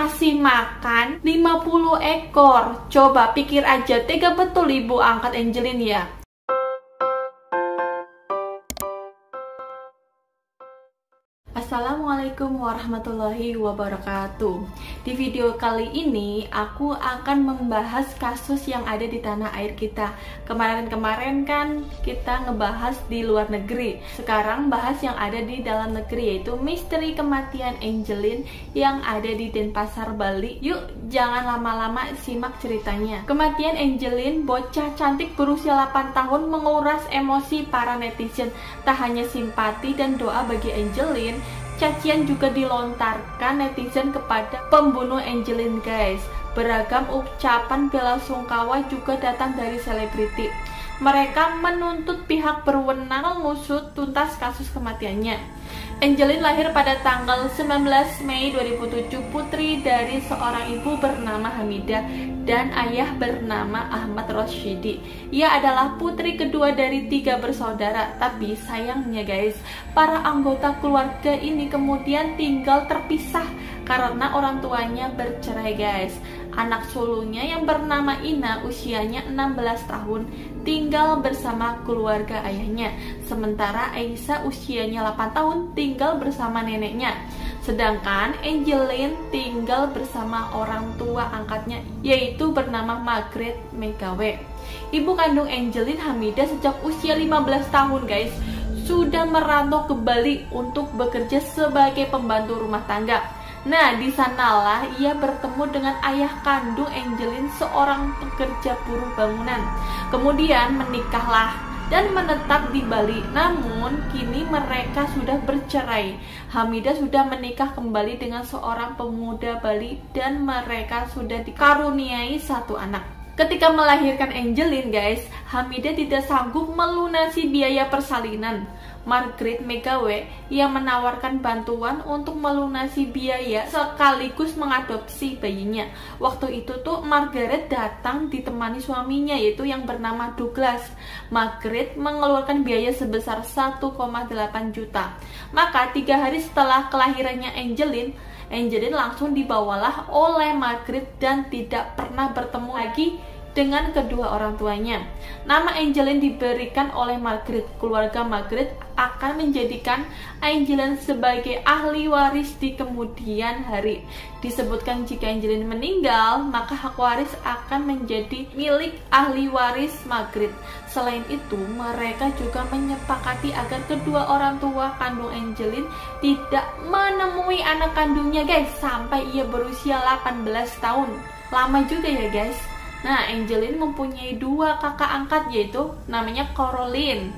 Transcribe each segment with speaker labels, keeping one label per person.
Speaker 1: ngasih makan 50 ekor. Coba pikir aja, tega betul ibu angkat Angelin ya. Assalamualaikum warahmatullahi wabarakatuh. Di video kali ini aku akan membahas kasus yang ada di tanah air kita. Kemarin-kemarin kan kita ngebahas di luar negeri. Sekarang bahas yang ada di dalam negeri, yaitu misteri kematian Angelin yang ada di Denpasar, Bali. Yuk, jangan lama-lama, simak ceritanya. Kematian Angelin, bocah cantik berusia 8 tahun, menguras emosi para netizen. Tak hanya simpati dan doa bagi Angelin, cacian juga dilontarkan netizen kepada pembunuh Angelin, guys. Beragam ucapan bela sungkawa juga datang dari selebriti. Mereka menuntut pihak berwenang mengusut tuntas kasus kematiannya. Angelin lahir pada tanggal 19 Mei 2007, putri dari seorang ibu bernama Hamidah dan ayah bernama Ahmad Rosyidi. Ia adalah putri kedua dari 3 bersaudara. Tapi sayangnya guys, para anggota keluarga ini kemudian tinggal terpisah karena orang tuanya bercerai, guys. Anak sulungnya yang bernama Ina usianya 16 tahun tinggal bersama keluarga ayahnya. Sementara Aisyah usianya 8 tahun tinggal bersama neneknya. Sedangkan Angelin tinggal bersama orang tua angkatnya, yaitu bernama Margaret Megawe. Ibu kandung Angelin, Hamidah, sejak usia 15 tahun guys, sudah merantau ke Bali untuk bekerja sebagai pembantu rumah tangga. Nah, di sanalah ia bertemu dengan ayah kandung Angelin, seorang pekerja buruh bangunan. Kemudian menikahlah dan menetap di Bali. Namun kini mereka sudah bercerai. Hamidah sudah menikah kembali dengan seorang pemuda Bali dan mereka sudah dikaruniai 1 anak. Ketika melahirkan Angelin guys, Hamidah tidak sanggup melunasi biaya persalinan. Margaret Megawe yang menawarkan bantuan untuk melunasi biaya sekaligus mengadopsi bayinya. Waktu itu tuh Margaret datang ditemani suaminya, yaitu yang bernama Douglas. Margaret mengeluarkan biaya sebesar 1,8 juta. Maka 3 hari setelah kelahirannya Angelin langsung dibawalah oleh Margaret dan tidak pernah bertemu lagi dengan kedua orang tuanya. Nama Angelin diberikan oleh Margaret. Keluarga Margaret akan menjadikan Angelin sebagai ahli waris di kemudian hari. Disebutkan jika Angelin meninggal, maka hak waris akan menjadi milik ahli waris Margaret. Selain itu, mereka juga menyepakati agar kedua orang tua kandung Angelin tidak menemui anak kandungnya guys, sampai ia berusia 18 tahun. Lama juga ya guys. Nah, Angelin mempunyai 2 kakak angkat, yaitu namanya Caroline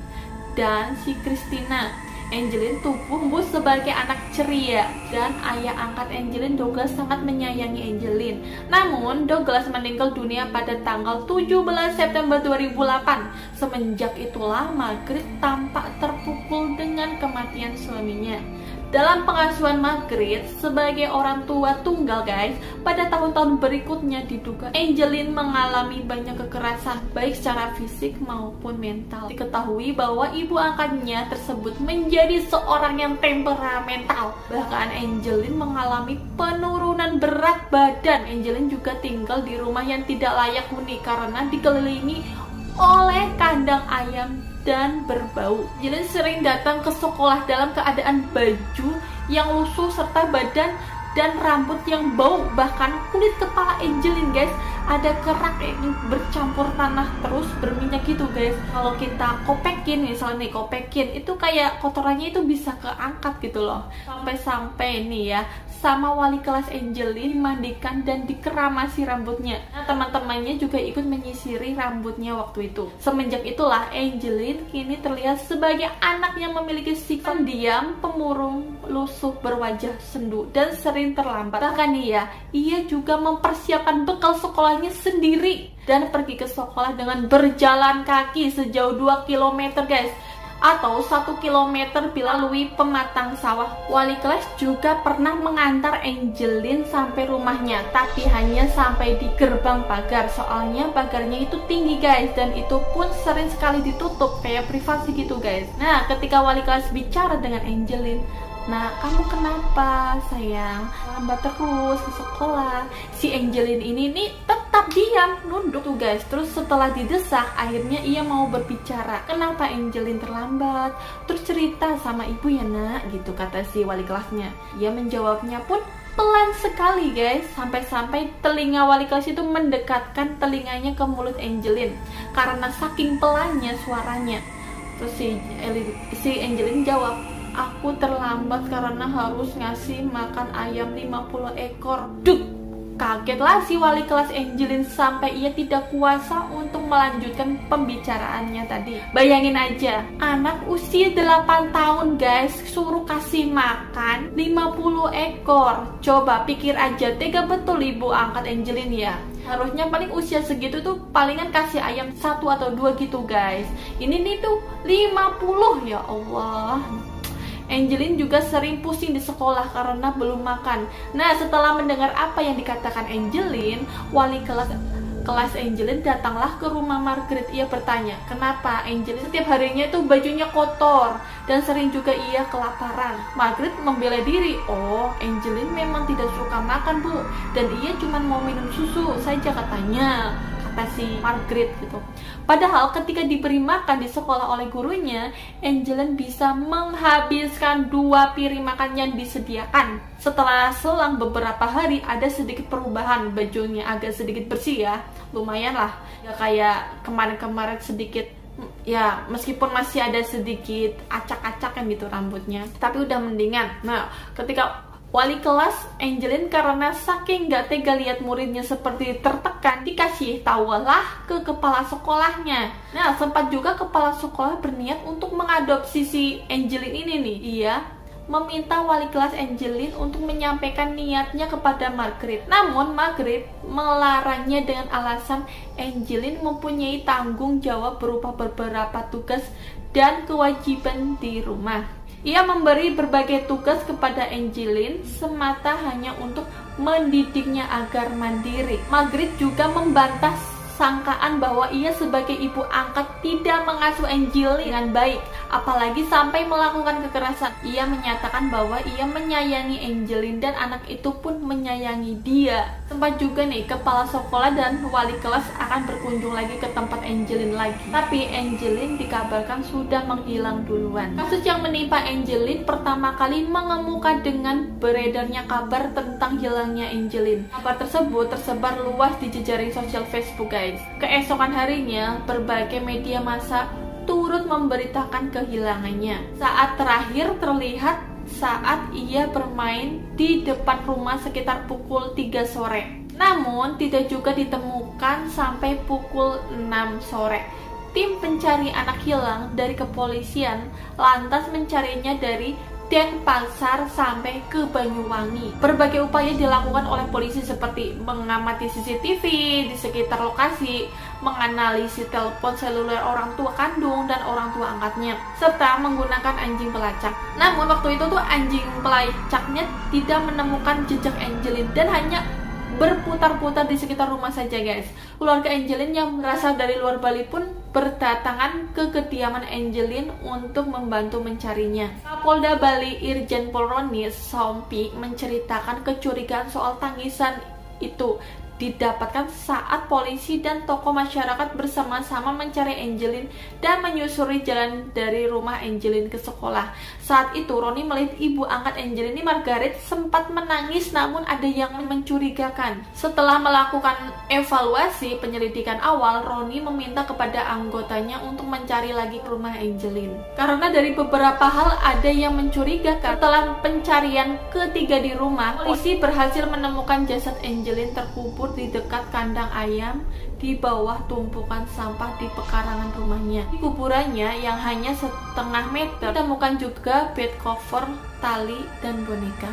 Speaker 1: dan si Christina. Angelin tumbuh sebagai anak ceria dan ayah angkat Angelin, Douglas, sangat menyayangi Angelin. Namun Douglas meninggal dunia pada tanggal 17 September 2008. Semenjak itulah Margaret tampak terpukul dengan kematian suaminya. Dalam pengasuhan Margaret sebagai orang tua tunggal guys, pada tahun-tahun berikutnya diduga Angelin mengalami banyak kekerasan baik secara fisik maupun mental. Diketahui bahwa ibu angkatnya tersebut menjadi seorang yang temperamental. Bahkan Angelin mengalami penurunan berat badan. Angelin juga tinggal di rumah yang tidak layak huni karena dikelilingi oleh kandang ayam dan berbau. Angelin sering datang ke sekolah dalam keadaan baju yang lusuh serta badan dan rambut yang bau. Bahkan kulit kepala Angelin guys ada kerak yang bercampur tanah terus berminyak gitu guys. Kalau kita kopekin, misalnya nih kopekin, itu kayak kotorannya itu bisa keangkat gitu loh. Sampai-sampai nih ya, sama wali kelas Angelin mandikan dan dikeramasi rambutnya. Nah, teman-temannya juga ikut menyisiri rambutnya waktu itu. Semenjak itulah Angelin kini terlihat sebagai anak yang memiliki sifat diam, pemurung, lusuh, berwajah sendu, dan sering terlambat. Bahkan nih ya, ia juga mempersiapkan bekal sekolahnya sendiri dan pergi ke sekolah dengan berjalan kaki sejauh 2 km guys, atau 1 km bila lalui pematang sawah. Wali kelas juga pernah mengantar Angelin sampai rumahnya, tapi hanya sampai di gerbang pagar. Soalnya pagarnya itu tinggi guys, dan itu pun sering sekali ditutup kayak privasi gitu guys. Nah, ketika wali kelas bicara dengan Angelin, "Nah, kamu kenapa sayang? Lambat terus ke sekolah." Si Angelin ini nih tetap diam, nunduk tuh guys. Terus setelah didesak, akhirnya ia mau berbicara. "Kenapa Angelin terlambat? Terus cerita sama ibu ya nak," gitu kata si wali kelasnya. Ia menjawabnya pun pelan sekali guys, sampai-sampai telinga wali kelas itu mendekatkan telinganya ke mulut Angelin karena saking pelannya suaranya. Terus si Angelin jawab, "Aku terlambat karena harus ngasih makan ayam 50 ekor. Duk! Kagetlah si wali kelas Angelin sampai ia tidak kuasa untuk melanjutkan pembicaraannya tadi. Bayangin aja, anak usia 8 tahun guys, suruh kasih makan 50 ekor. Coba pikir aja, tega betul ibu angkat Angelin ya. Harusnya paling usia segitu tuh palingan kasih ayam 1 atau 2 gitu guys. Ini nih tuh 50, ya Allah. Angelin juga sering pusing di sekolah karena belum makan. Nah, setelah mendengar apa yang dikatakan Angelin, wali kelas Angelin datanglah ke rumah Margaret. Ia bertanya, kenapa Angelin setiap harinya itu bajunya kotor dan sering juga ia kelaparan. Margaret membela diri, "Oh, Angelin memang tidak suka makan bu, dan ia cuma mau minum susu saja katanya," kata si Margaret gitu. Padahal ketika diberi makan di sekolah oleh gurunya, Angelin bisa menghabiskan 2 piring makan yang disediakan. Setelah selang beberapa hari ada sedikit perubahan, bajunya agak sedikit bersih ya, lumayan lah, ya kayak kemarin-kemarin sedikit. Ya, meskipun masih ada sedikit acak-acakan gitu rambutnya, tapi udah mendingan. Nah, ketika wali kelas Angelin karena saking gak tega lihat muridnya seperti tertekan, dikasih tahulah ke kepala sekolahnya. Nah, sempat juga kepala sekolah berniat untuk mengadopsi si Angelin ini nih. Ia meminta wali kelas Angelin untuk menyampaikan niatnya kepada Margaret. Namun Margaret melarangnya dengan alasan Angelin mempunyai tanggung jawab berupa beberapa tugas dan kewajiban di rumah. Ia memberi berbagai tugas kepada Angelin semata hanya untuk mendidiknya agar mandiri. Margaret juga membantah sangkaan bahwa ia sebagai ibu angkat tidak mengasuh Angelin dengan baik, apalagi sampai melakukan kekerasan. Ia menyatakan bahwa ia menyayangi Angelin dan anak itu pun menyayangi dia. Sempat juga nih kepala sekolah dan wali kelas akan berkunjung lagi ke tempat Angelin lagi, tapi Angelin dikabarkan sudah menghilang duluan. Kasus yang menimpa Angelin pertama kali mengemuka dengan beredarnya kabar tentang hilangnya Angelin. Kabar tersebut tersebar luas di jejaring sosial Facebook guys. Keesokan harinya, berbagai media massa turut memberitakan kehilangannya. Saat terakhir terlihat saat ia bermain di depan rumah sekitar pukul 3 sore. Namun, tidak juga ditemukan sampai pukul 6 sore. Tim pencari anak hilang dari kepolisian lantas mencarinya dari Denpasar sampai ke Banyuwangi. Berbagai upaya dilakukan oleh polisi seperti mengamati CCTV di sekitar lokasi, menganalisis telepon seluler orang tua kandung dan orang tua angkatnya, serta menggunakan anjing pelacak. Namun waktu itu tuh anjing pelacaknya tidak menemukan jejak Angelin dan hanya berputar-putar di sekitar rumah saja guys. Keluarga Angelin yang berasal dari luar Bali pun berdatangan ke kediaman Angelin untuk membantu mencarinya. Kapolda Bali Irjen Pol Roni Sompi menceritakan kecurigaan soal tangisan itu didapatkan saat polisi dan tokoh masyarakat bersama-sama mencari Angelin dan menyusuri jalan dari rumah Angelin ke sekolah. Saat itu Roni melihat ibu angkat Angelin ini Margaret sempat menangis, namun ada yang mencurigakan. Setelah melakukan evaluasi penyelidikan awal, Roni meminta kepada anggotanya untuk mencari lagi rumah Angelin karena dari beberapa hal ada yang mencurigakan. Setelah pencarian ketiga di rumah, polisi berhasil menemukan jasad Angelin terkubur di dekat kandang ayam di bawah tumpukan sampah di pekarangan rumahnya. Di kuburannya yang hanya setengah meter ditemukan juga bed cover, tali, dan boneka.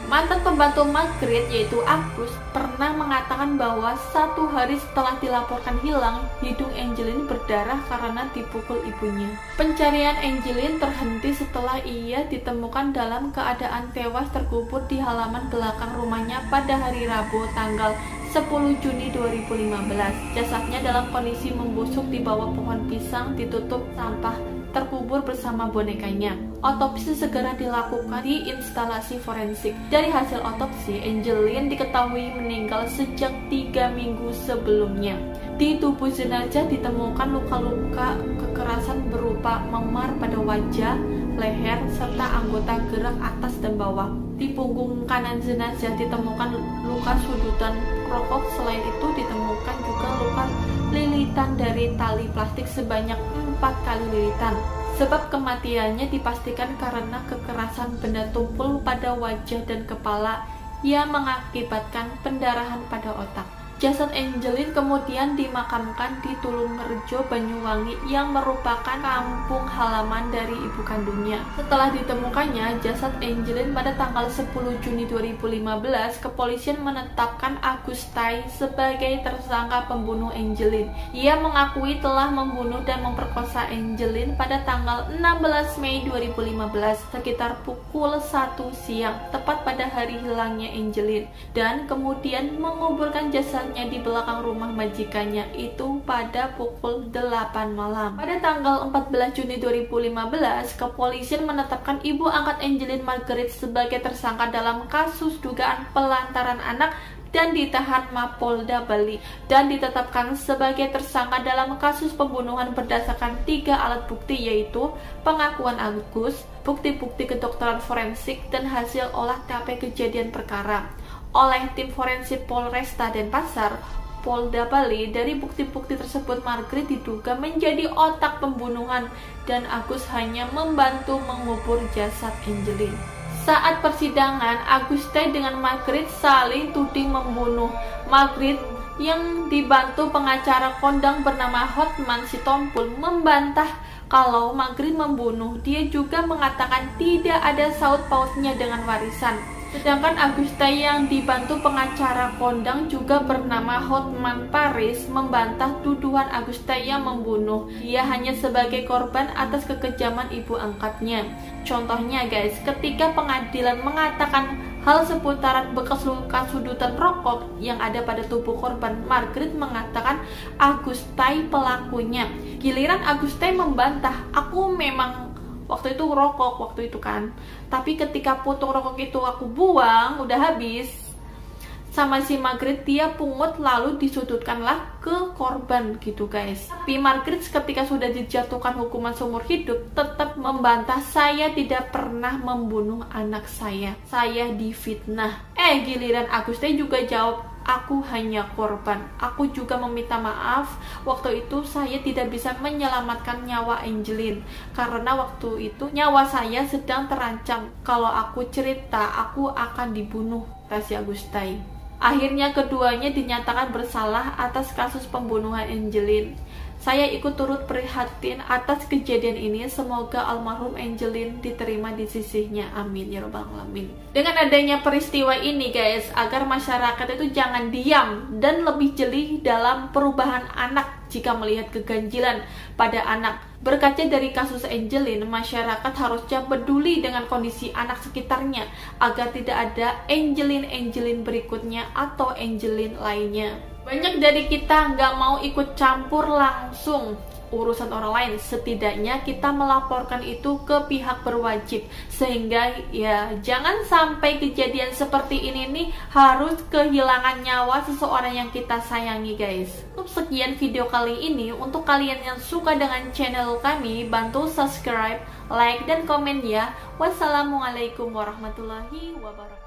Speaker 1: Mantan pembantu Margaret yaitu Agus pernah mengatakan bahwa 1 hari setelah dilaporkan hilang, hidung Angelin berdarah karena dipukul ibunya. Pencarian Angelin terhenti setelah ia ditemukan dalam keadaan tewas terkubur di halaman belakang rumahnya pada hari Rabu tanggal 10 Juni 2015. Jasadnya dalam kondisi membusuk di bawah pohon pisang ditutup sampah terkubur bersama bonekanya. Otopsi segera dilakukan di instalasi forensik. Dari hasil otopsi, Angelin diketahui meninggal sejak 3 minggu sebelumnya. Di tubuh jenazah ditemukan luka-luka kekerasan berupa memar pada wajah, leher, serta anggota gerak atas dan bawah. Di punggung kanan jenazah ditemukan luka sudutan rokok. Selain itu ditemukan juga luka lilitan dari tali plastik sebanyak 4 kali lilitan. Sebab kematiannya dipastikan karena kekerasan benda tumpul pada wajah dan kepala yang mengakibatkan pendarahan pada otak. Jasad Angelin kemudian dimakamkan di Tulungarejo, Banyuwangi yang merupakan kampung halaman dari ibu kandungnya. Setelah ditemukannya jasad Angelin pada tanggal 10 Juni 2015, kepolisian menetapkan Agustai sebagai tersangka pembunuh Angelin. Ia mengakui telah membunuh dan memperkosa Angelin pada tanggal 16 Mei 2015 sekitar pukul 1 siang, tepat pada hari hilangnya Angelin, dan kemudian menguburkan jasad di belakang rumah majikannya itu pada pukul 8 malam. Pada tanggal 14 Juni 2015, kepolisian menetapkan ibu angkat Angelin Margaret sebagai tersangka dalam kasus dugaan pelantaran anak dan ditahan Mapolda Bali, dan ditetapkan sebagai tersangka dalam kasus pembunuhan berdasarkan 3 alat bukti, yaitu pengakuan Agus, bukti-bukti kedokteran forensik, dan hasil olah TKP kejadian perkara oleh tim forensik Polresta Denpasar, Polda Bali. Dari bukti-bukti tersebut, Margaret diduga menjadi otak pembunuhan dan Agus hanya membantu mengubur jasad Angelin. Saat persidangan, Agustai dengan Margaret saling tuding membunuh. Margaret yang dibantu pengacara kondang bernama Hotman Sitompul membantah kalau Margaret membunuh. Dia juga mengatakan tidak ada saut pautnya dengan warisan. Sedangkan Agustai yang dibantu pengacara kondang juga bernama Hotman Paris membantah tuduhan Agustai yang membunuh. Dia hanya sebagai korban atas kekejaman ibu angkatnya. Contohnya guys, ketika pengadilan mengatakan hal seputaran bekas luka sudutan rokok yang ada pada tubuh korban, Margaret mengatakan Agustai pelakunya. Giliran Agustai membantah, aku memang waktu itu rokok waktu itu kan, tapi ketika potong rokok itu aku buang, udah habis sama si Margaret, dia pungut lalu disudutkanlah ke korban gitu guys. Tapi Margaret ketika sudah dijatuhkan hukuman seumur hidup tetap membantah, saya tidak pernah membunuh anak saya difitnah. Giliran Agustai juga jawab, aku hanya korban. Aku juga meminta maaf, waktu itu saya tidak bisa menyelamatkan nyawa Angelin karena waktu itu nyawa saya sedang terancam. Kalau aku cerita, aku akan dibunuh, kata Agustai. Akhirnya keduanya dinyatakan bersalah atas kasus pembunuhan Angelin. Saya ikut turut prihatin atas kejadian ini. Semoga almarhum Angelin diterima di sisinya. Amin ya robbal alamin. Dengan adanya peristiwa ini guys, agar masyarakat itu jangan diam dan lebih jeli dalam perubahan anak jika melihat keganjilan pada anak. Berkaca dari kasus Angelin, masyarakat harusnya peduli dengan kondisi anak sekitarnya agar tidak ada Angelin berikutnya atau Angelin lainnya. Banyak dari kita nggak mau ikut campur langsung urusan orang lain. Setidaknya kita melaporkan itu ke pihak berwajib, sehingga ya jangan sampai kejadian seperti ini nih harus kehilangan nyawa seseorang yang kita sayangi guys. Untuk sekian video kali ini, untuk kalian yang suka dengan channel kami, bantu subscribe, like, dan komen ya. Wassalamualaikum warahmatullahi wabarakatuh.